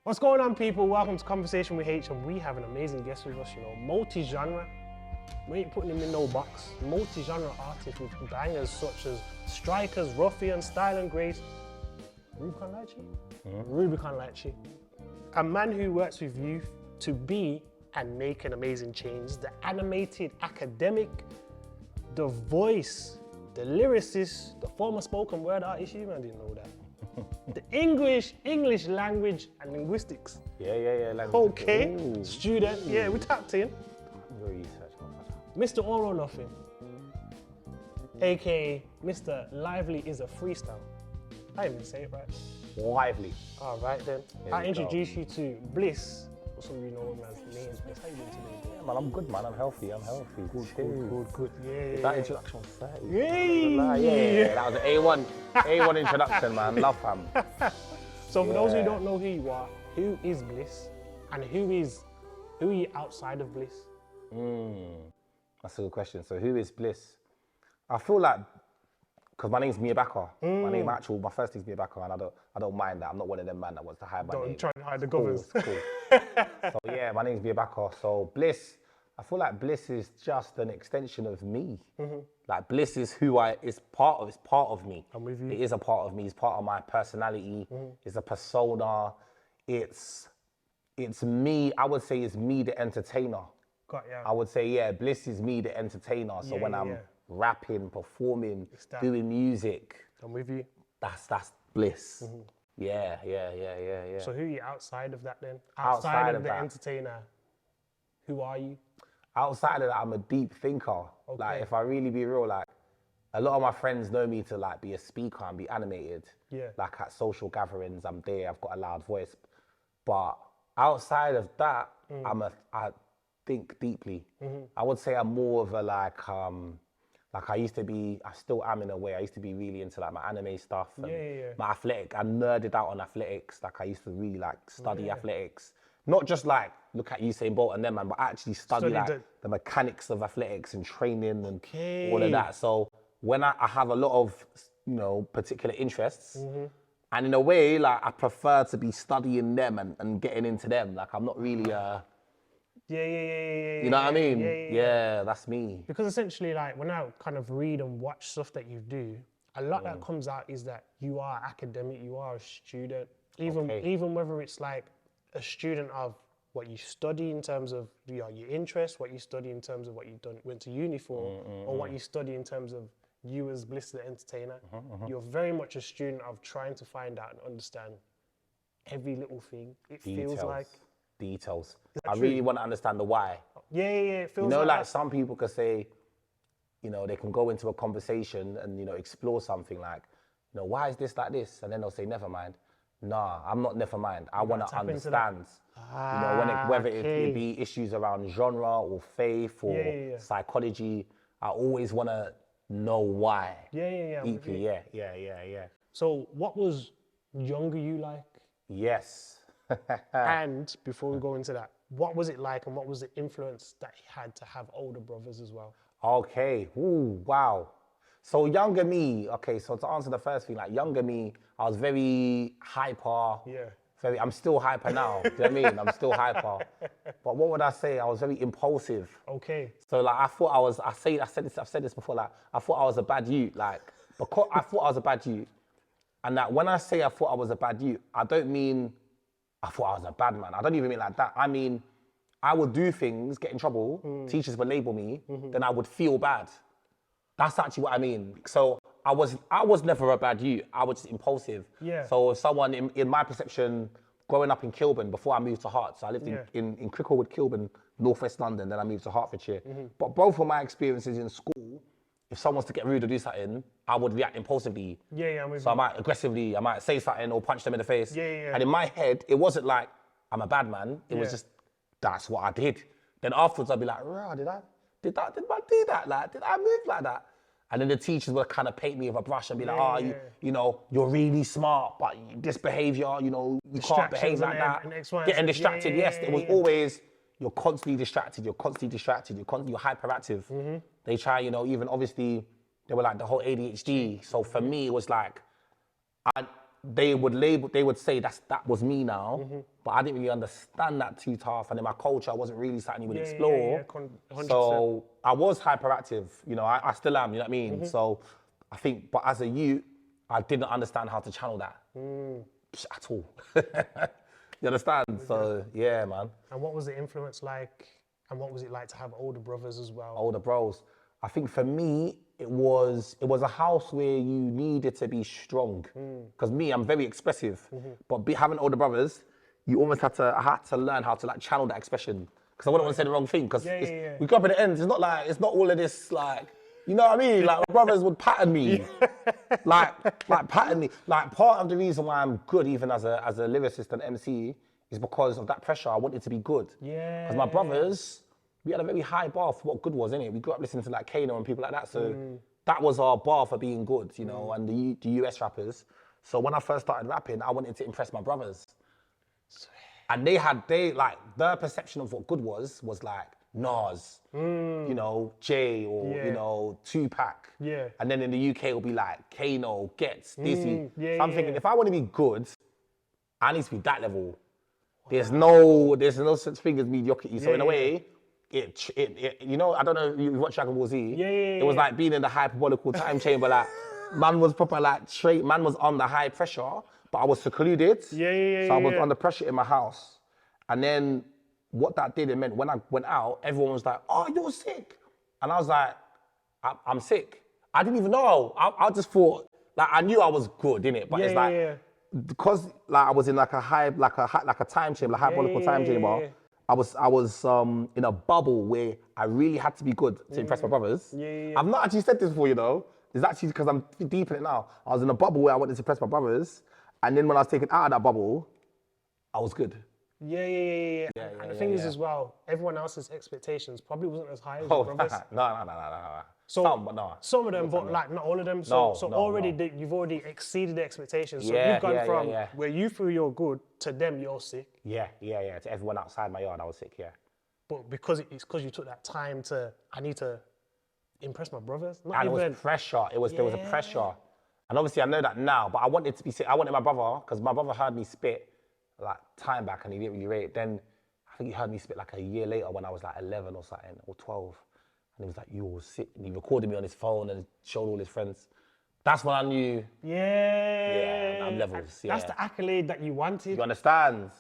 What's going on, people? Welcome to Conversation with Haych, and we have an amazing guest with us, multi-genre. We ain't putting him in no box. Multi-genre artist with bangers such as Strikers, Ruffian, Style and Grace, Rubicon Lychee? Rubicon Lychee. A man who works with youth to be and make an amazing change. The animated academic, the voice, the lyricist, the former spoken word artist. You man didn't know that. The English language and linguistics. Yeah. Okay, Ooh. student. Yeah, we tapped in. Your research, Mr. All or Nothing, aka Mr. Lively is a freestyle. I didn't even say it right. Lively. All right then. There I we introduce you to Bliss. Some of you know him as Namesbliss. How you doing today? Yeah, man, I'm good, man. I'm healthy. Good. Yeah. That introduction was fair. Yay. Yeah. That was an A1 introduction, man. Love fam. So for those who don't know who you are, who is Bliss, and who are you outside of Bliss? That's a good question. So who is Bliss? I feel like, because my name's Mia Backer. My first name's Mia Backer, and I don't mind that. I'm not one of them man that wants to hide my name. Don't try to hide the covers. Cool. So yeah, my name's Mia Backer. So Bliss, I feel like Bliss is just an extension of me. Like Bliss is it's part of me. I'm with you. It is a part of me. It's part of my personality. It's a persona. It's me. I would say it's me, the entertainer. Got ya. I would say, yeah, Bliss is me, the entertainer. So when I'm rapping, performing, doing music, I'm with you. that's Bliss. Yeah. So who are you outside of that then? Outside of the that. entertainer, who are you? Outside of that, I'm a deep thinker. Like, if I really be real, like, a lot of my friends know me to like be a speaker and be animated. Yeah. Like at social gatherings, I'm there, I've got a loud voice. But outside of that, I think deeply. I would say I'm more of a like I used to be, I still am in a way, I used to be really into like my anime stuff and my athletic. I nerded out on athletics. Like I used to really like study athletics. Not just like look at Usain Bolt and them man, but actually study like the mechanics of athletics and training and all of that. So when I have a lot of, particular interests, and in a way, like I prefer to be studying them and getting into them. Like I'm not really Yeah. you know what I mean? Yeah, that's me. Because essentially, like when I kind of read and watch stuff that you do, a lot that comes out is that you are academic, you are a student, even whether it's like a student of what you study in terms of your interests, what you study in terms of what you went to uni for, or what you study in terms of you as Bliss the entertainer. You're very much a student of trying to find out and understand every little thing. It feels like details. I really want to understand the why. Yeah. It feels like some people could say, they can go into a conversation and, explore something like, why is this like this? And then they'll say, never mind. Nah, I'm not never mind. I want to understand, whether it be issues around genre or faith or psychology. I always want to know why. Yeah. Deeply, yeah. So what was younger you like? Yes. And before we go into that, what was it like and what was the influence that he had to have older brothers as well? Okay, ooh, wow. So younger me, so to answer the first thing, like younger me, I was very hyper. Yeah. I'm still hyper now, do you know what I mean? I'm still hyper. But what would I say? I was very impulsive. Okay. So like I've said this before, like I thought I was a bad youth, like, because I thought I was a bad youth. And that when I say I thought I was a bad youth, I don't mean I thought I was a bad man. I don't even mean like that. I mean, I would do things, get in trouble, teachers would label me, then I would feel bad. That's actually what I mean. So I was never a bad youth. I was just impulsive. Yeah. So if someone, in my perception, growing up in Kilburn, before I moved to Herts, so I lived in Cricklewood, Kilburn, northwest London, then I moved to Hertfordshire. But both of my experiences in school, if someone's to get rude or do something, I would react impulsively. Yeah, I'm with So you. I might aggressively, I might say something or punch them in the face. Yeah. And in my head, it wasn't like, I'm a bad man. It was just, that's what I did. Then afterwards, I'd be like, rah, did I do that? Like, did I move like that? And then the teachers would kind of paint me with a brush and be like, you're really smart, but this behavior, you can't behave like that. Getting distracted, yes. It was always, you're constantly distracted, you're hyperactive. They try, even obviously, they were like the whole ADHD. So for me, it was like, they would say that was me now, but I didn't really understand that too tough, and in my culture, wasn't really something you would explore. 100%. So I was hyperactive, you know, I still am, you know what I mean? So I think, but as a youth, I didn't understand how to channel that at all. You understand? So yeah, man. And what was the influence like? And what was it like to have older brothers as well? Older bros. I think for me, it was a house where you needed to be strong. Because me, I'm very expressive. But having older brothers, you almost I had to learn how to like channel that expression. Because I wouldn't want to say the wrong thing. Because we grew up in the ends. It's not all of this like, you know what I mean? Like my brothers would pattern me. like pattern me. Like part of the reason why I'm good even as a lyricist and MC is because of that pressure. I wanted to be good. Yeah. Because my brothers, we had a very high bar for what good was, innit? We grew up listening to like Kano and people like that. So that was our bar for being good, you know, and the US rappers. So when I first started rapping, I wanted to impress my brothers. And their perception of what good was like Nas, you know, Jay or, you know, Tupac. Yeah. And then in the UK, it'll be like Kano, Gets, Dizzy. So I'm thinking, if I want to be good, I need to be that level. There's no such thing as mediocrity. So in a way, it you know, I don't know if you watch Dragon Ball Z. It was like being in the hyperbolical time chamber. Like, man was proper like straight. Man was on the high pressure, but I was secluded. So I was under pressure in my house. And then what that did, it meant when I went out, everyone was like, "Oh, you're sick," and I was like, "I'm sick." I didn't even know. I just thought like I knew I was good in it, but it's like because like I was in like a time chamber, hyperbolical time chamber. I was in a bubble where I really had to be good to impress my brothers. I've not actually said this before, you know. It's actually because I'm deep in it now. I was in a bubble where I wanted to impress my brothers, and then when I was taken out of that bubble, I was good. And the thing is as well, everyone else's expectations probably wasn't as high as your brothers. No. So, some, but no. Some of them, but like not all of them. So you've already exceeded the expectations. So you've gone from where you feel you're good to them you're sick. Yeah. To everyone outside my yard, I was sick, But because you took that time I need to impress my brothers. It was pressure. There was a pressure. And obviously I know that now, but I wanted to be sick. I wanted my brother, because my brother heard me spit like time back and he didn't really rate it. Then I think he heard me spit like a year later when I was like 11 or something, or 12. And he was like, "You're sick." And he recorded me on his phone and showed all his friends. That's when I knew. I'm levels. That's the accolade that you wanted. You understand?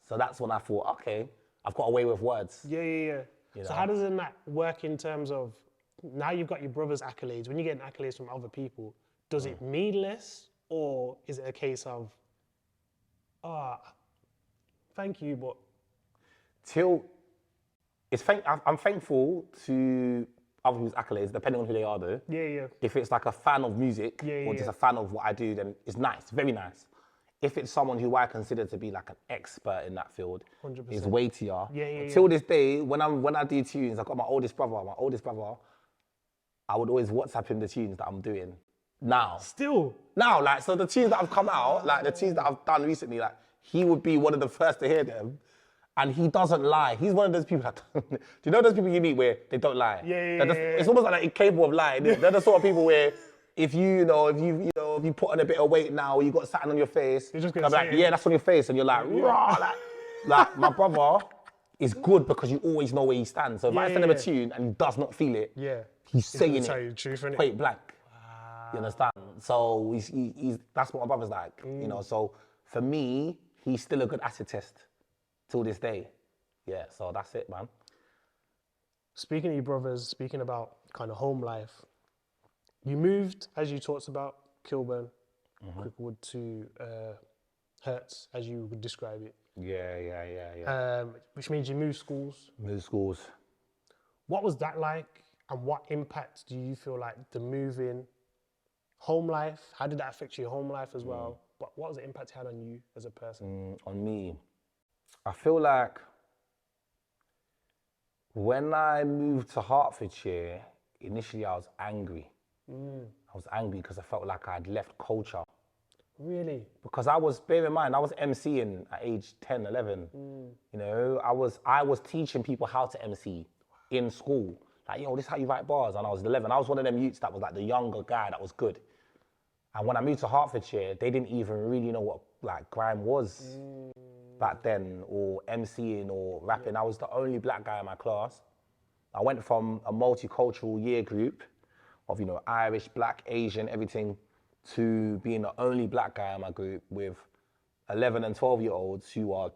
So that's when I thought, okay, I've got away with words. You know? So how does that work in terms of, now you've got your brother's accolades, when you get accolades from other people, does it mean less, or is it a case of, thank you, but... I'm thankful to other people's accolades, depending on who they are though. If it's like a fan of music, or just a fan of what I do, then it's nice, very nice. If it's someone who I consider to be like an expert in that field, 100%. It's weightier. Till this day, when I do tunes, I've got my oldest brother, I would always WhatsApp him the tunes that I'm doing now. Still? Now, like, so the tunes that have come out, like the tunes that I've done recently, like, he would be one of the first to hear them. And he doesn't lie. He's one of those people that do you know those people you meet where they don't lie? It's almost like incapable of lying. They're the sort of people where if you put on a bit of weight now, or you got something on your face, you're just gonna be like, yeah, that's on your face, and you're like, rah, like my brother is good because you always know where he stands. So if I send him a tune and he does not feel it, he's saying it. Tell you the truth, innit? Point blank. Wow. You understand? So he's that's what my brother's like. You know, so for me, he's still a good acid test till this day. Yeah, so that's it, man. Speaking of your brothers, speaking about kind of home life, you moved, as you talked about, Kilburn, Cricklewood to Hertz, as you would describe it. Yeah. Which means you moved schools. What was that like, and what impact do you feel like the moving, home life, how did that affect your home life as well? But what was the impact it had on you as a person? On me, I feel like when I moved to Hertfordshire, initially I was angry. I was angry because I felt like I'd left culture. Really? Because bear in mind, I was MCing at age 10, 11. You know, I was teaching people how to MC in school. Like, yo, this is how you write bars. And I was 11. I was one of them youths that was like the younger guy that was good. And when I moved to Hertfordshire, they didn't even really know what like grime was back then, or MCing or rapping. I was the only black guy in my class. I went from a multicultural year group of, Irish, black, Asian, everything, to being the only black guy in my group with 11 and 12-year-olds who are,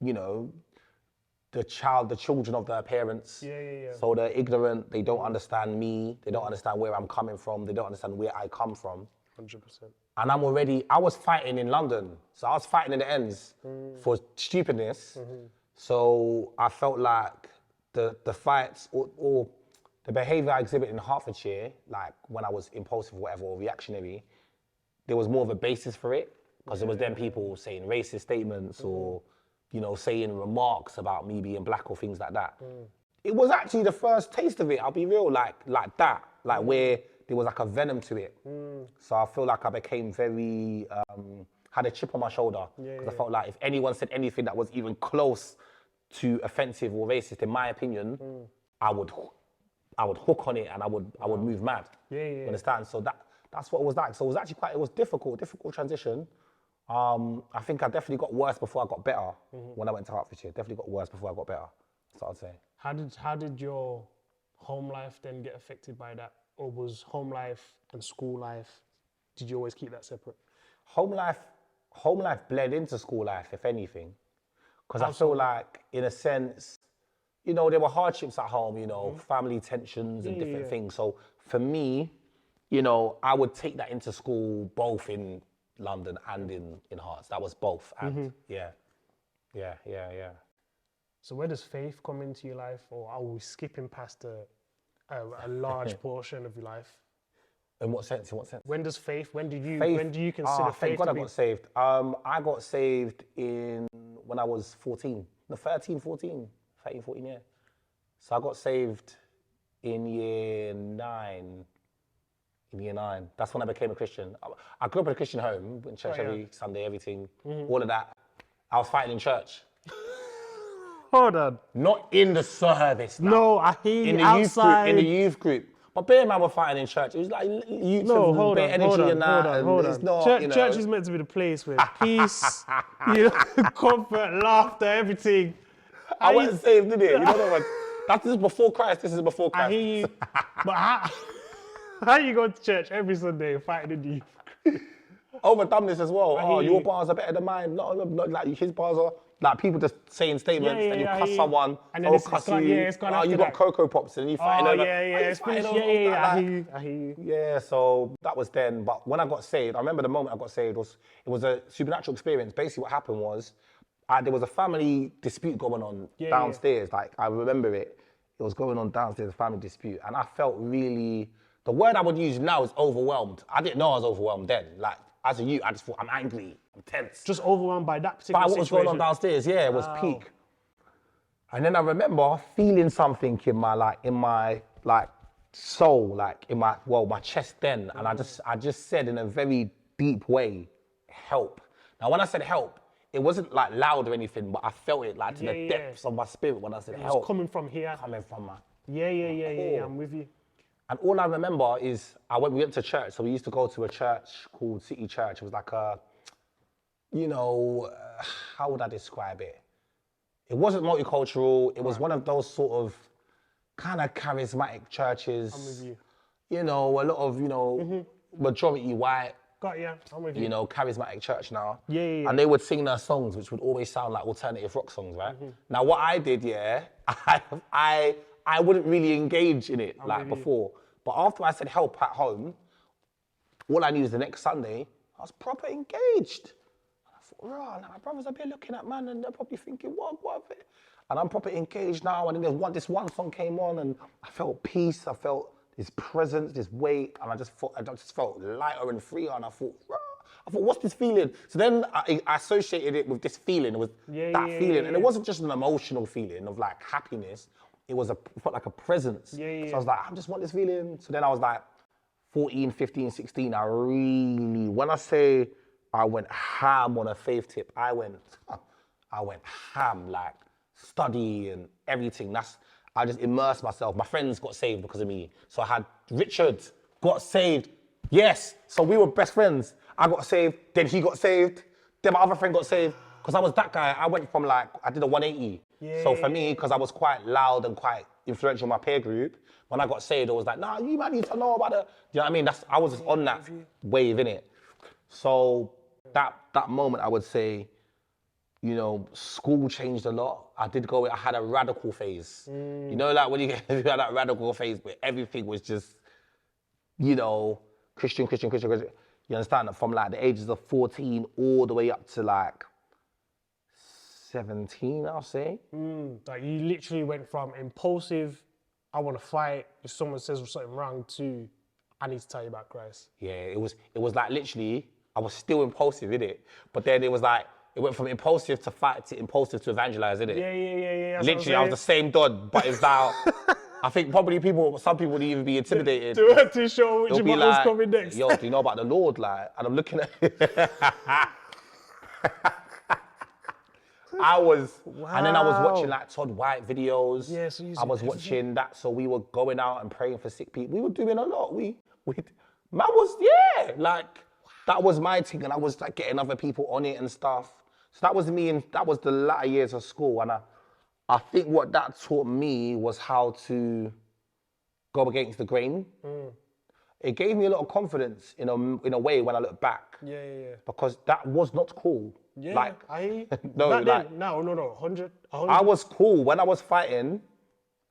the children of their parents. Yeah. So they're ignorant, they don't understand me, they don't understand where I'm coming from, they don't understand where I come from. 100%. And I was fighting in London. So I was fighting in the ends for stupidness. So I felt like the fights or the behavior I exhibit in Hertfordshire, like when I was impulsive or whatever, or reactionary, there was more of a basis for it. Because there was then people saying racist statements or, saying remarks about me being black or things like that. It was actually the first taste of it, I'll be real, like that, where there was like a venom to it. So I feel like I became very, had a chip on my shoulder. Because I felt like if anyone said anything that was even close to offensive or racist, in my opinion, I would hook on it and I would move mad. You understand? So that's what it was like. So it was actually it was difficult transition. I think I definitely got worse before I got better when I went to Hertfordshire. Definitely got worse before I got better. That's what I'd say. How did your home life then get affected by that? Or was home life and school life, did you always keep that separate? Home life bled into school life, if anything. Because I feel like, in a sense, there were hardships at home, family tensions and different things. So for me, I would take that into school both in London and in Hearts. That was both. And yeah. So where does faith come into your life, or are we skipping past a large portion of your life? In what sense? When do you consider faith? Thank God I got saved. I got saved when I was 14. No, 13, 14, yeah. So I got saved in year 9. That's when I became a Christian. I grew up in a Christian home, in church every Sunday, everything, all of that. I was fighting in church. Hold on. Not in the service. No, I hear you outside. In the youth group. But bear in mind we're fighting in church. It was like youth with bare energy and that. Hold on. Church is meant to be the place where peace, comfort, laughter, everything. I wasn't saved, did it? This is before Christ. I hear you. But how you go to church every Sunday fighting in the youth group? Overdone this as well. Your bars are better than mine. Not like his bars are. Like people just saying statements and you cuss someone, and then cuss you. It's gone after you got Cocoa Pops and you fighting over. It's finished. I hear you. Yeah, so that was then. But when I got saved, I remember the moment I got saved it was a supernatural experience. Basically, what happened was there was a family dispute going on downstairs. Like I remember it. It was going on downstairs, a family dispute, and I felt really. The word I would use now is overwhelmed. I didn't know I was overwhelmed then. Like as a youth, I just thought I'm angry. I'm tense. Just overwhelmed by that particular situation. By what was going on downstairs, it was peak. And then I remember feeling something in my soul, my chest then. And I just said in a very deep way, help. Now when I said help, it wasn't like loud or anything, but I felt it like to the depths of my spirit when I said help. It was coming from here. Coming from my Yeah, I'm with you. And all I remember is we went to church. So we used to go to a church called City Church. It was like a, how would I describe it? It wasn't multicultural. It was one of those sort of kind of charismatic churches. I'm with you. A lot of, majority white. Got ya, I'm with you. Charismatic church now. Yeah. And they would sing their songs, which would always sound like alternative rock songs, right? Now what I did, I wouldn't really engage in it before. But after I said help at home, all I knew was the next Sunday, I was proper engaged. And I thought, my brothers are here looking at man and they're probably thinking, what? And I'm proper engaged now. And then this one song came on and I felt peace. I felt this presence, this weight. And I just felt lighter and freer. And I thought, what's this feeling? So then I associated it with this feeling, with that feeling. And it wasn't just an emotional feeling of like happiness. It felt like a presence. So I was like, I just want this feeling. So then I was like 14, 15, 16. When I say I went ham on a faith tip, I went ham, like study and everything. I just immersed myself. My friends got saved because of me. So I had Richard got saved Yes. So we were best friends. I got saved, then he got saved, then my other friend got saved. Because I was that guy. I went from like, I did a 180. So for me, because I was quite loud and quite influential in my peer group, when I got saved, it was like, nah, you might need to know about it. You know what I mean? I was just on that wave, innit? So that moment, I would say, you know, school changed a lot. I had a radical phase. You know, like when you had that radical phase where everything was just, you know, Christian. You understand? From like the ages of 14 all the way up to like 17, I'll say. Like you literally went from impulsive, I want to fight if someone says something wrong, to I need to tell you about Christ. Yeah, it was like literally, I was still impulsive, innit? But then it was like, it went from impulsive to fight to impulsive to evangelize, innit? Yeah. Literally, I was the same dud, but it's now, I think probably some people would even be intimidated. To show which It'll was coming next. Yo, do you know about the Lord? Like, and I'm looking at and then I was watching like Todd White videos. Yeah, so I was watching that, so we were going out and praying for sick people. We were doing a lot. That was my thing, and I was like getting other people on it and stuff. So that was me, and that was the latter years of school. And I think what that taught me was how to go against the grain. It gave me a lot of confidence in a way when I look back. Yeah. Because that was not cool. Yeah, like, I no, back like, then, no, 100. I was cool when I was fighting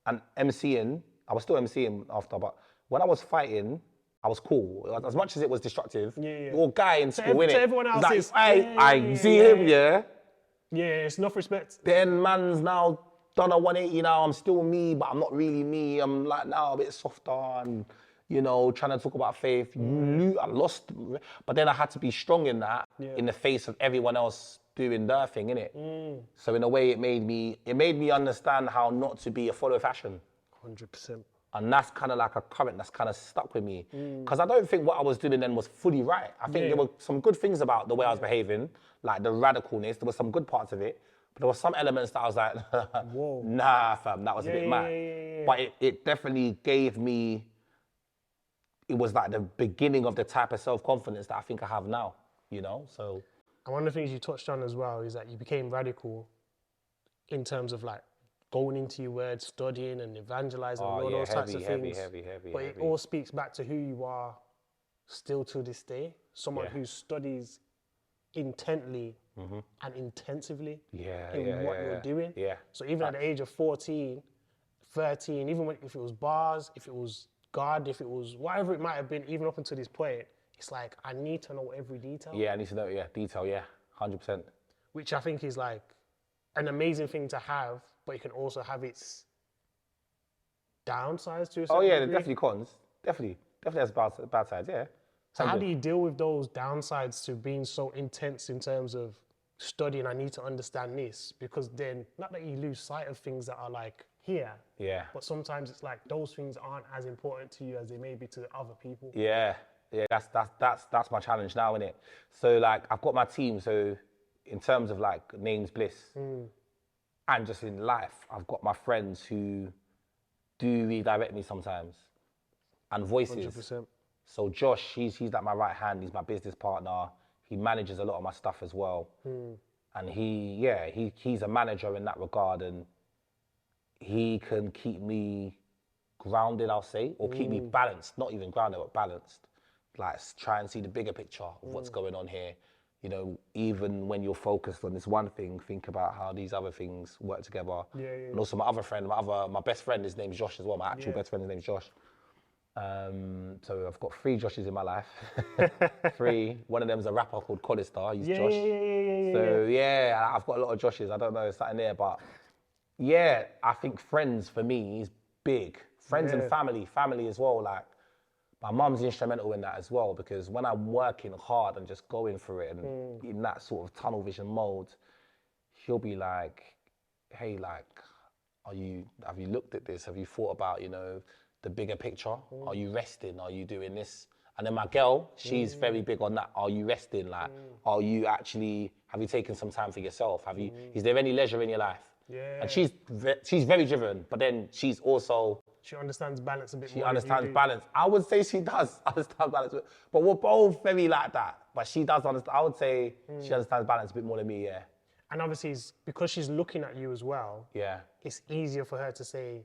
and MCing. I was still MCing after, but when I was fighting, I was cool. As much as it was destructive, your guy in school, innit? To everyone else, like, I see him, yeah. Yeah, it's enough respect. Then man's now done a 180 now. I'm still me, but I'm not really me. I'm like now a bit softer and, you know, trying to talk about faith. I lost, but then I had to be strong in that in the face of everyone else doing their thing, innit? So in a way, it made me understand how not to be a follow fashion. 100%. And that's kind of like a current that's kind of stuck with me. Because I don't think what I was doing then was fully right. I think there were some good things about the way I was behaving, like the radicalness. There were some good parts of it. But there were some elements that I was like, whoa, nah, fam, that was a bit mad. But it definitely gave me, it was like the beginning of the type of self-confidence that I think I have now, you know? So. And one of the things you touched on as well is that you became radical in terms of like going into your word, studying and evangelizing and all those types of things. Heavy. But it all speaks back to who you are still to this day. Someone who studies intently and intensively in what you're doing. Yeah. So even at the age of 14, 13, even if it was bars, if it was God, if it was whatever it might have been, even up until this point, it's like, I need to know every detail. Yeah, I need to know, detail, 100%. Which I think is like an amazing thing to have, but it can also have its downsides to a certain degree. Definitely cons. Definitely has bad sides, yeah. So how do you deal with those downsides to being so intense in terms of studying, I need to understand this? Because then, not that you lose sight of things that are like here, but sometimes it's like those things aren't as important to you as they may be to other people. Yeah, that's my challenge now, innit? So like, I've got my team, so in terms of like Namesbliss, and just in life, I've got my friends who do redirect me sometimes, and voices. 100%. So Josh, he's like my right hand. He's my business partner. He manages a lot of my stuff as well. And he's a manager in that regard, and he can keep me grounded, I'll say, or keep me balanced. Not even grounded, but balanced. Like try and see the bigger picture of what's going on here. You know, even when you're focused on this one thing, think about how these other things work together. And also my other friend, my best friend, his name's Josh as well. My actual best friend, his name's Josh. So I've got 3 Joshes in my life. 3. One of them's a rapper called Collister. He's Josh. So I've got a lot of Joshes. I don't know, it's something there, but I think friends for me is big. Friends and family as well. Like my mum's instrumental in that as well, because when I'm working hard and just going through it and in that sort of tunnel vision mode, she'll be like, hey, like, have you looked at this? Have you thought about, you know, the bigger picture? Are you resting? Are you doing this? And then my girl, she's very big on that. Are you resting? Like, have you taken some time for yourself? Is there any leisure in your life? And she's very driven, but then she's also She understands balance a bit She more. than you understands do. balance. I would say she does understand balance, but we're both very like that. But she does understand. I would say she understands balance a bit more than me. Yeah. And obviously, because she's looking at you as well, Yeah. it's easier for her to say,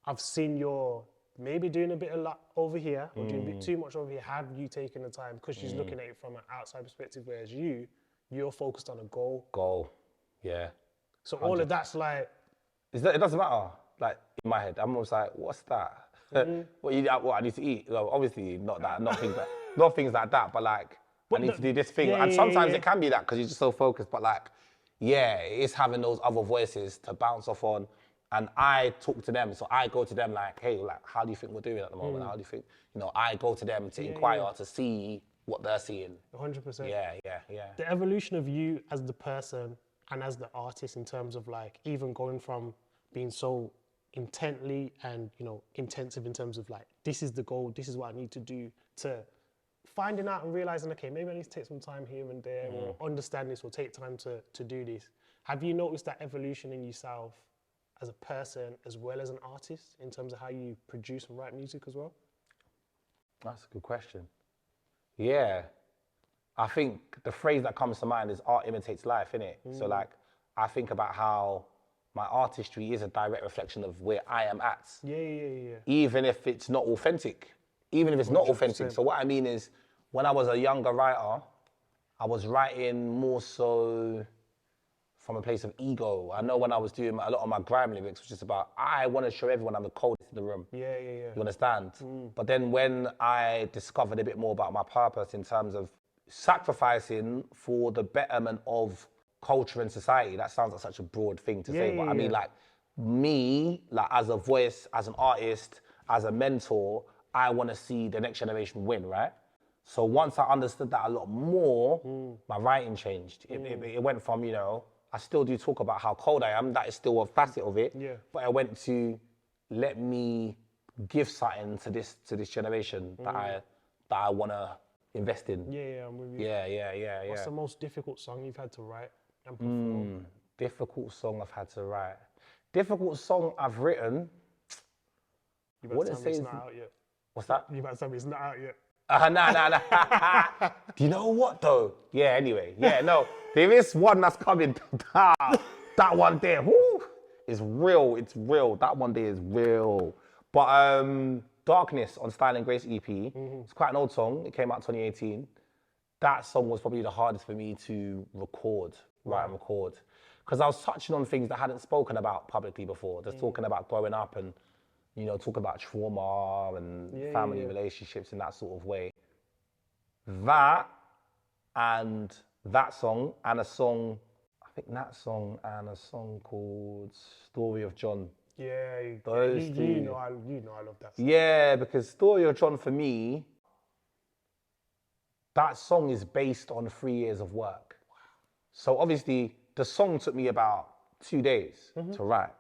I've seen you're maybe doing a bit a lot over here or doing a bit too much over here. Have you taken the time? Because she's looking at it from an outside perspective, whereas you're focused on a goal. Goal. Yeah. So all of that's like, It doesn't matter. Like in my head, I'm always like, what's that? What I need to eat? Well, obviously not that, not things like that. But like, I need to do this thing. And sometimes it can be that because you're just so focused. But like, yeah, it's having those other voices to bounce off on. And I talk to them, so I go to them like, hey, like, how do you think we're doing at the moment? How do you think, I go to them to inquire to see what they're seeing. 100%. Yeah. The evolution of you as the person and as the artist in terms of like, even going from being so intently and, intensive in terms of like, this is the goal, this is what I need to do, to finding out and realizing, okay, maybe I need to take some time here and there or understand this or take time to do this. Have you noticed that evolution in yourself as a person as well as an artist in terms of how you produce and write music as well? That's a good question. Yeah. I think the phrase that comes to mind is art imitates life, innit? So like, I think about how my artistry is a direct reflection of where I am at. Yeah. Even if it's not authentic. Even if it's not authentic. So what I mean is, when I was a younger writer, I was writing more so from a place of ego. I know when I was doing a lot of my grime lyrics, which is about, I want to show everyone I'm the coldest in the room. Yeah. You understand? But then when I discovered a bit more about my purpose in terms of sacrificing for the betterment of culture and society, that sounds like such a broad thing to say, but I mean like me, like as a voice, as an artist, as a mentor, I want to see the next generation win, right? So once I understood that a lot more, my writing changed. It went from, I still do talk about how cold I am, that is still a facet of it, but I went to let me give something to this generation that I want to invest in. Yeah, I'm with you. Yeah. What's the most difficult song you've had to write and perform? Difficult song I've had to write. Difficult song I've written. You better tell me it's not out yet. What's that? You better tell me it's not out yet. Nah. Do you know what though? Yeah, anyway. Yeah, no. There is one that's coming. That one there, whoo, is real. It's real. That one there is real. But Darkness on Style and Grace EP, it's quite an old song. It came out 2018. That song was probably the hardest for me to write and record. Because I was touching on things that I hadn't spoken about publicly before. Just talking about growing up and, talking about trauma and family relationships in that sort of way. That and that song and a song, I think that song and a song called Story of John. Yeah, Those two. you know I love that song. Yeah, because Story of John for me, that song is based on 3 years of work. So obviously, the song took me about 2 days to write,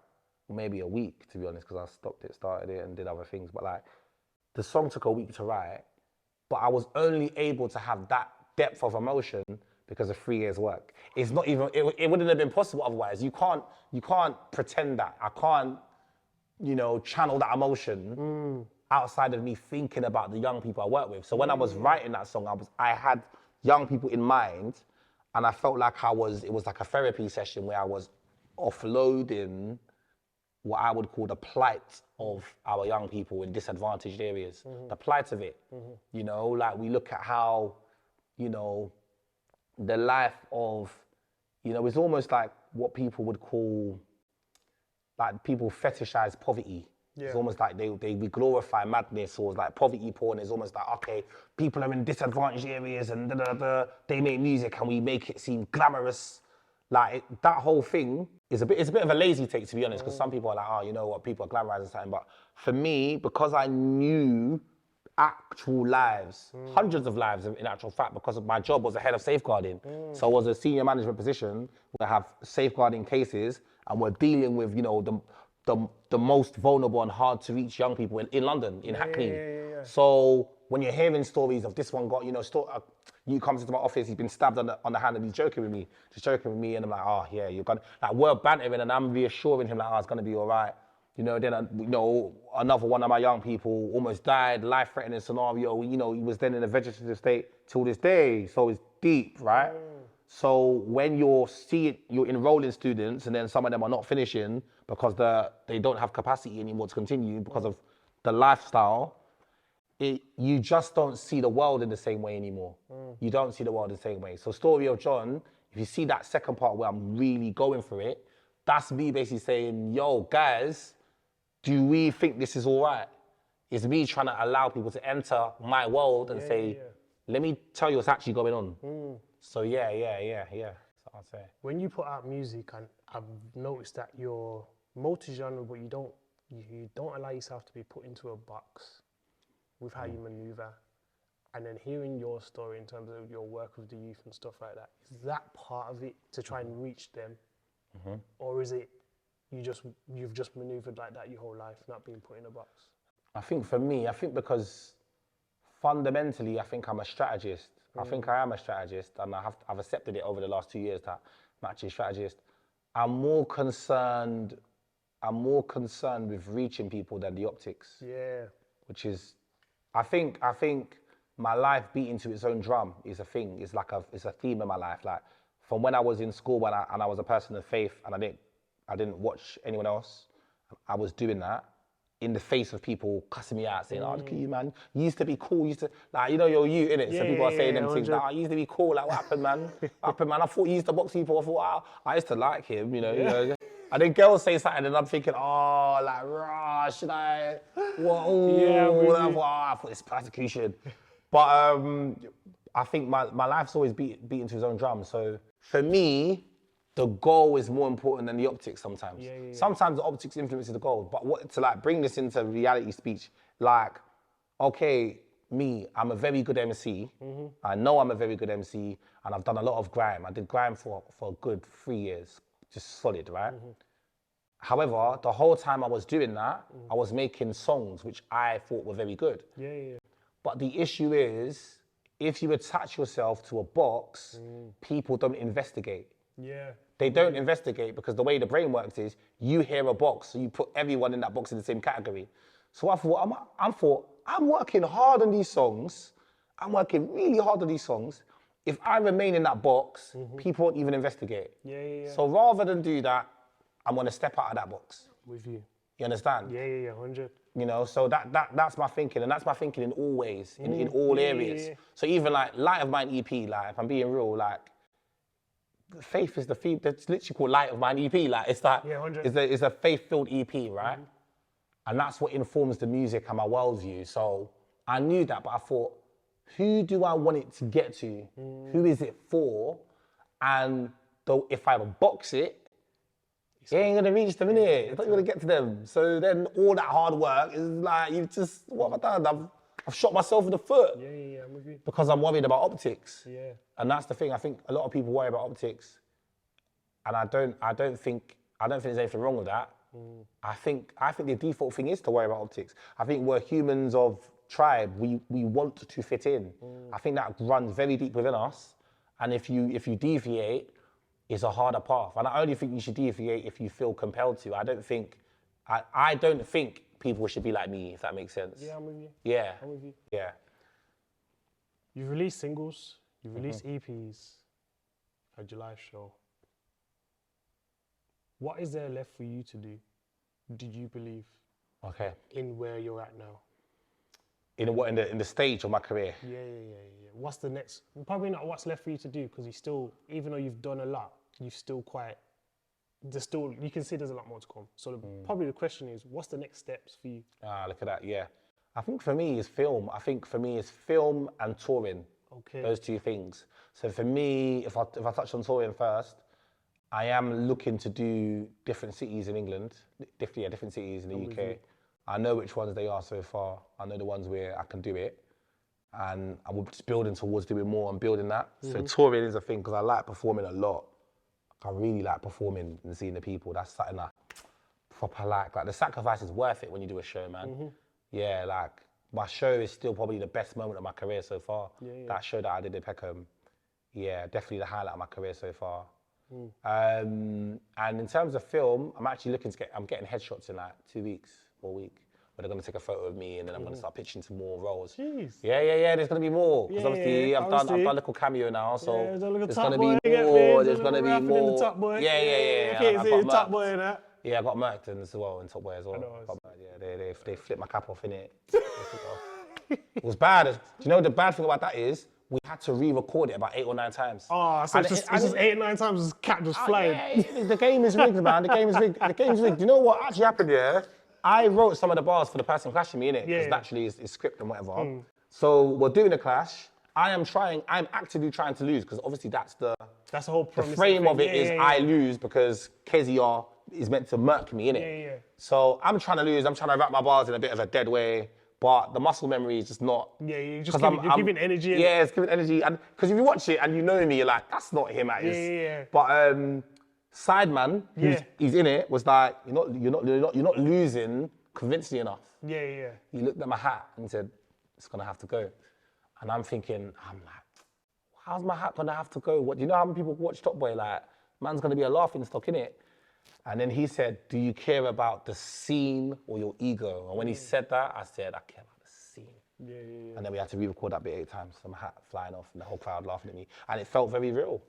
or maybe a week, to be honest, because I started it and did other things. But like, the song took a week to write, but I was only able to have that depth of emotion because of 3 years work. It's not even, it wouldn't have been possible otherwise. You can't pretend that. I can't, channel that emotion outside of me thinking about the young people I work with. So when I was writing that song, I had young people in mind, and I felt like it was like a therapy session where I was offloading what I would call the plight of our young people in disadvantaged areas. The plight of it. Like we look at how, the life of, it's almost like what people would call, like people fetishize poverty. Yeah. It's almost like we glorify madness, or like poverty porn is almost like, okay, people are in disadvantaged areas and they make music and we make it seem glamorous. Like that whole thing is it's a bit of a lazy take, to be honest, because some people are like, oh, you know what, people are glamorizing something. But for me, because I knew actual lives, hundreds of lives in actual fact, because my job was the head of safeguarding. So I was a senior management position where I have safeguarding cases and we're dealing with, the most vulnerable and hard to reach young people in London, in Hackney. Yeah. So when you're hearing stories of this one got, you comes into my office, he's been stabbed on the hand and he's joking with me, and I'm like, oh yeah, you're gonna, like we're bantering and I'm reassuring him like, oh, it's gonna be all right. You know, then, another one of my young people almost died, life-threatening scenario. You know, he was then in a vegetative state till this day. So it's deep, right? So when you're enrolling students and then some of them are not finishing because they don't have capacity anymore to continue because of the lifestyle, you just don't see the world in the same way anymore. You don't see the world in the same way. So Story of John, if you see that second part where I'm really going for it, that's me basically saying, yo, guys, do we think this is all right? It's me trying to allow people to enter my world and say, let me tell you what's actually going on. So yeah. That's what I'd say. When you put out music, and I've noticed that you're multi-genre, but you don't allow yourself to be put into a box with how you maneuver. And then hearing your story in terms of your work with the youth and stuff like that, is that part of it to try and reach them? Or is it you've just maneuvered like that your whole life, not being put in a box? I think for me, because fundamentally, I think I'm a strategist. I think I am a strategist, and I've accepted it over the last 2 years that I'm actually a strategist. I'm more concerned with reaching people than the optics. Yeah. Which is, I think my life beating to its own drum is a thing. It's a theme in my life. Like from when I was in school and I was a person of faith and I didn't watch anyone else, I was doing that in the face of people cussing me out, saying, oh, look at you, man. You used to be cool. Like, you know, you're you, innit? So people are saying them things, like, oh, you used to be cool. Like, what happened, man? What happened, man? I thought you used to box people. I thought, oh, I used to like him, you know. And then girls say something and I'm thinking, oh, like, rah, should I? What? I thought it's persecution. But I think my life's always beating to his own drum. So for me, the goal is more important than the optics sometimes. Sometimes the optics influences the goal. But to like bring this into reality speech, like, okay, I'm a very good MC. I know I'm a very good MC, and I've done a lot of grime. I did grime for a good 3 years, just solid, right? However, the whole time I was doing that, I was making songs which I thought were very good. But the issue is, if you attach yourself to a box, people don't investigate. They don't investigate because the way the brain works is you hear a box, so you put everyone in that box in the same category. So I thought, I'm working hard on these songs. I'm working really hard on these songs. If I remain in that box, people won't even investigate. So rather than do that, I'm gonna step out of that box. With you. You understand? 100. You know, so that's my thinking, and that's my thinking in all ways, in all areas. So even like Light of Mine EP, like if I'm being real, like faith is the theme. That's literally called Light of Mine EP. Like it's like it's a faith-filled EP, right? And that's what informs the music and my worldview. So I knew that, but I thought, who do I want it to get to? Who is it for? And though if I box it, it ain't gonna reach them, innit? It's not gonna get to them. So then all that hard work is like, what have I done? I've shot myself in the foot. I'm with you. Because I'm worried about optics. And that's the thing. I think a lot of people worry about optics, and I don't think there's anything wrong with that. I think the default thing is to worry about optics. I think we're humans of tribe. We want to fit in. I think that runs very deep within us. And if you deviate, it's a harder path. And I only think you should deviate if you feel compelled to. I don't think people should be like me, if that makes sense. I'm with you. I'm with you. You've released singles, you've released EPs, had your live show. What is there left for you to do, do you believe, in where you're at now? In the stage of my career? What's the next? Probably not what's left for you to do, because you still, even though you've done a lot, you can see there's a lot more to come. So probably the question is, what's the next steps for you? Look at that, I think for me it's film. I think for me it's film and touring. Those two things. So for me, if I touch on touring first, I am looking to do different cities in England, different cities in the UK. I know which ones they are so far. I know the ones where I can do it. And I'm just building towards doing more and building that. So touring is a thing because I like performing a lot. I really like performing and seeing the people. That's something I proper like. Like the sacrifice is worth it when you do a show, man. Like my show is still probably the best moment of my career so far. That show that I did in Peckham, definitely the highlight of my career so far. And in terms of film, I'm actually I'm getting headshots in like 2 weeks, 4 weeks. Where they're going to take a photo of me and then I'm going to start pitching to more roles. Jeez. Yeah, there's going to be more. Because obviously, I've done a little cameo now, so there's going to be more. There's going to be more. The Top Boy. Yeah. I can't say the Top Boy in that. Yeah, I got murked as well in Top Boy as well. They flipped my cap off in it. It was bad. Do you know the bad thing about that is we had to re-record it about 8 or 9 times. Oh, so it's just 8 or 9 times this cat just flying. Yeah, the game is rigged, man. The game is rigged. Do you know what actually happened here? I wrote some of the bars for the person clashing me, innit? Because naturally it's script and whatever. So we're doing a clash. I'm actively trying to lose because obviously that's the whole the frame of it is I lose because Kezia is meant to murk me, innit? Yeah. So I'm trying to lose. I'm trying to wrap my bars in a bit of a dead way. But the muscle memory is just not. Yeah, you're giving energy. Yeah, it's giving energy. And because if you watch it and you know me, you're like, that's not him at his. Yeah. But Sideman, he's in it, was like, you're not losing convincingly enough. Yeah. He looked at my hat and said, it's gonna have to go. And I'm like, how's my hat gonna have to go? What do you know how many people watch Top Boy? Like, man's gonna be a laughing stock, innit? And then he said, do you care about the scene or your ego? And when he said that, I said, I care about the scene. Yeah. And then we had to re-record that bit 8 times. So my hat flying off and the whole crowd laughing at me. And it felt very real.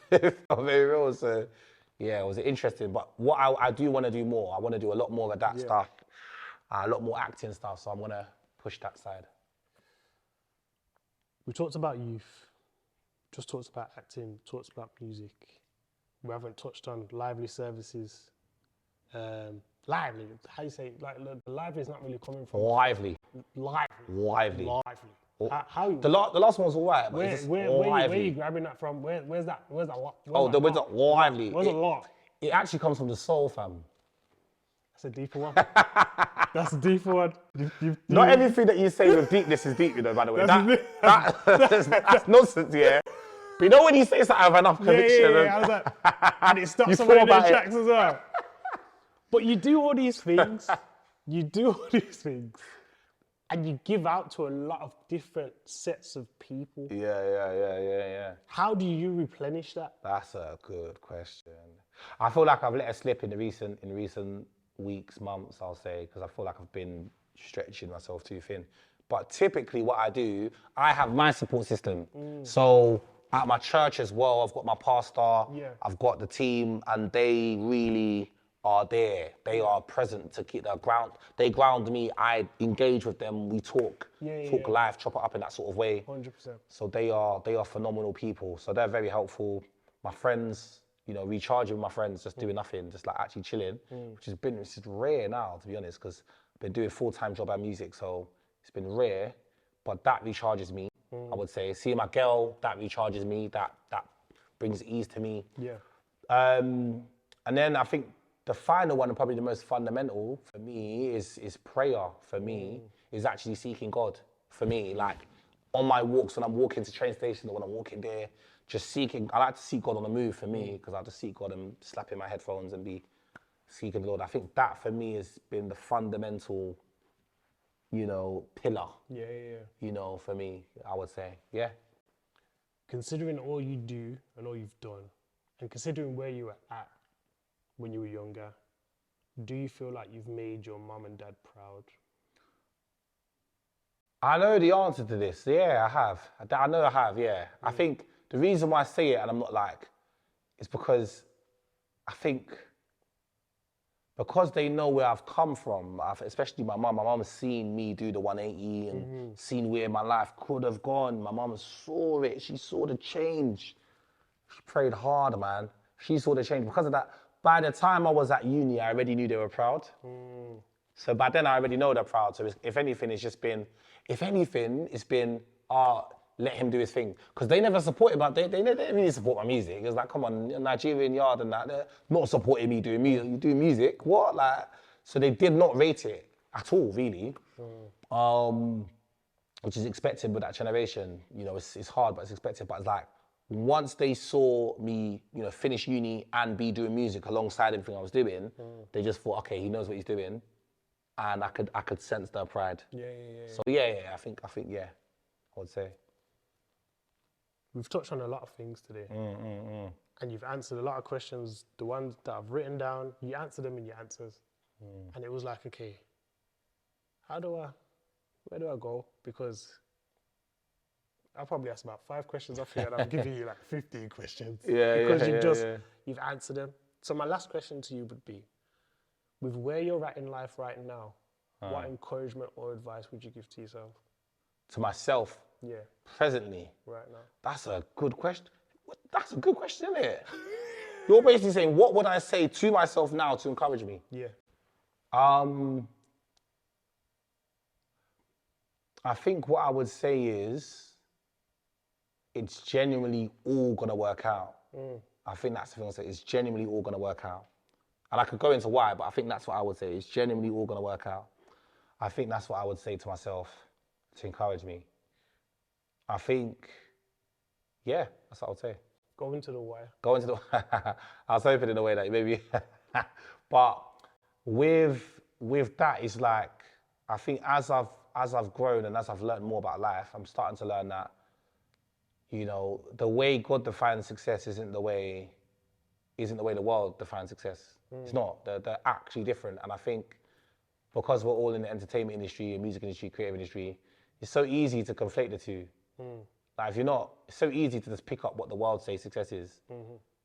It felt very real. So yeah, it was interesting. But what I do want to do more, I want to do a lot more of that stuff, a lot more acting stuff. So I'm going to push that side. We talked about youth, just talked about acting, talked about music. We haven't touched on lively services. Lively, how do you say, like, the lively is not really coming from... Lively. Lively. How the last one was all right, but where are you grabbing that from? Where's that lot? Where's that lively? Where's the lot? It actually comes from the soul, fam. That's a deeper one. That's a deeper one. Not everything that you say with deepness is deep, you know, by the way. That's nonsense, yeah. But you know when you say something with enough conviction. I was like, and it stops somebody in their tracks as well. But you do all these things, and you give out to a lot of different sets of people. Yeah. How do you replenish that? That's a good question. I feel like I've let it slip in recent weeks, months, I'll say, because I feel like I've been stretching myself too thin. But typically what I do, I have my support system. So at my church as well, I've got my pastor, I've got the team, and they really are there. They are present to keep the ground. They ground me, I engage with them, we talk live, chop it up in that sort of way. 100%. So they are phenomenal people. So they're very helpful. My friends, recharging with my friends, just doing nothing, just like actually chilling, which is rare now, to be honest, because I've been doing full-time job at music, so it's been rare, but that recharges me, I would say. Seeing my girl, that recharges me, that brings ease to me. Yeah. And then I think the final one, and probably the most fundamental for me, is prayer. For me, is actually seeking God. For me, like on my walks, when I'm walking to train station or when I'm walking there, just seeking. I like to seek God on the move for me, because I just seek God and slap in my headphones and be seeking the Lord. I think that for me has been the fundamental, pillar. Yeah. For me, I would say, yeah. Considering all you do and all you've done, and considering where you were at when you were younger, do you feel like you've made your mum and dad proud? I know the answer to this. Yeah, I have. I know I have, yeah. I think the reason why I say it and I'm not like, it's because I think because they know where I've come from, especially my mum. My mum has seen me do the 180 and seen where my life could have gone. My mum saw it. She saw the change. She prayed hard, man. She saw the change. Because of that, by the time I was at uni, I already knew they were proud. So by then, I already know they're proud. So if anything, it's been, let him do his thing. Because they never supported, but they didn't really support my music. It was like, come on, Nigerian Yard and that, they're not supporting me doing music. You do music, what? Like, so they did not rate it at all, really. Which is expected with that generation. It's hard, but it's expected. But it's like, once they saw me, finish uni and be doing music alongside everything I was doing, they just thought, okay, he knows what he's doing. And I could sense their pride. Yeah. So yeah, I think yeah, I would say. We've touched on a lot of things today. and you've answered a lot of questions. The ones that I've written down, you answer them in your answers. And it was like, okay, where do I go? Because I'll probably ask about 5 questions off here and I'm giving you like 15 questions. Because you've answered them. So my last question to you would be, with where you're at in life right now, what encouragement or advice would you give to yourself? To myself? Yeah. Presently? Right now. That's a good question. That's a good question, isn't it? You're basically saying, what would I say to myself now to encourage me? Yeah. I think what I would say is, it's genuinely all gonna work out. I think that's the thing I say, it's genuinely all gonna work out. And I could go into why, but I think that's what I would say, it's genuinely all gonna work out. I think that's what I would say to myself to encourage me. I think, yeah, that's what I would say. Go into the why. Go into the, I was hoping in a way that maybe, but with that, it's like, I think as I've grown and as I've learned more about life, I'm starting to learn that, you know, the way God defines success isn't the way the world defines success. It's not. They're actually different. And I think because we're all in the entertainment industry, music industry, creative industry, it's so easy to conflate the two. Like if you're not, it's so easy to just pick up what the world says success is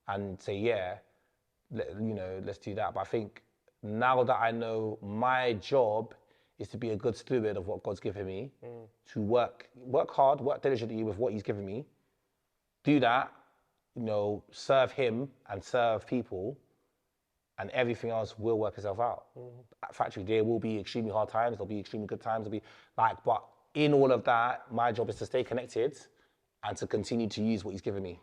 and say, yeah, let's do that. But I think now that I know my job is to be a good steward of what God's given me, to work hard, work diligently with what he's given me, do that, you know, serve him and serve people, and everything else will work itself out. Factually, there will be extremely hard times, there'll be extremely good times, but in all of that, my job is to stay connected and to continue to use what he's given me.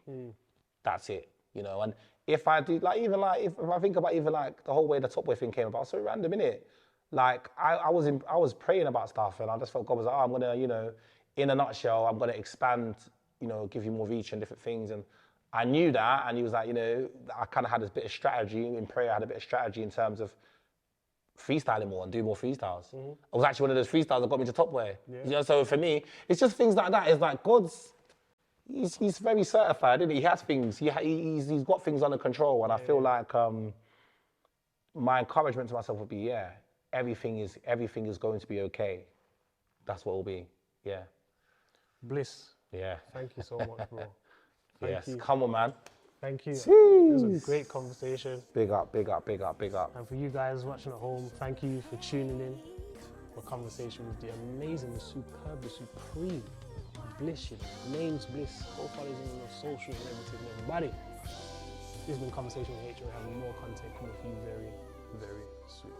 That's it, you know. And if I do, if I think about even like the whole way the Top Boy thing came about, so random, innit? Like I was praying about stuff, and I just felt God was like, oh, I'm gonna, you know, in a nutshell, I'm gonna expand, you know, give you more reach and different things. And I knew that, and he was like, you know, I kind of had this bit of strategy in prayer. I had a bit of strategy in terms of freestyling more and do more freestyles. I was actually one of those freestyles that got me to Top Boy. You know, so for me, it's just things like that. It's like he's very certified, isn't he? He has things. He's got things under control, and I feel like my encouragement to myself would be, yeah, everything is going to be okay. That's what it will be. Yeah. Bliss. Yeah. Thank you so much, bro. Yes. Come on, man. Thank you. Jeez. It was a great conversation. Big up, big up, big up, big up. And for you guys watching at home, thank you for tuning in for a conversation with the amazing, the superb, the supreme Bliss. Namesbliss. Go follow him on the socials and everything, everybody. This has been Conversation with Haych. We'll have more content coming for you very, very soon.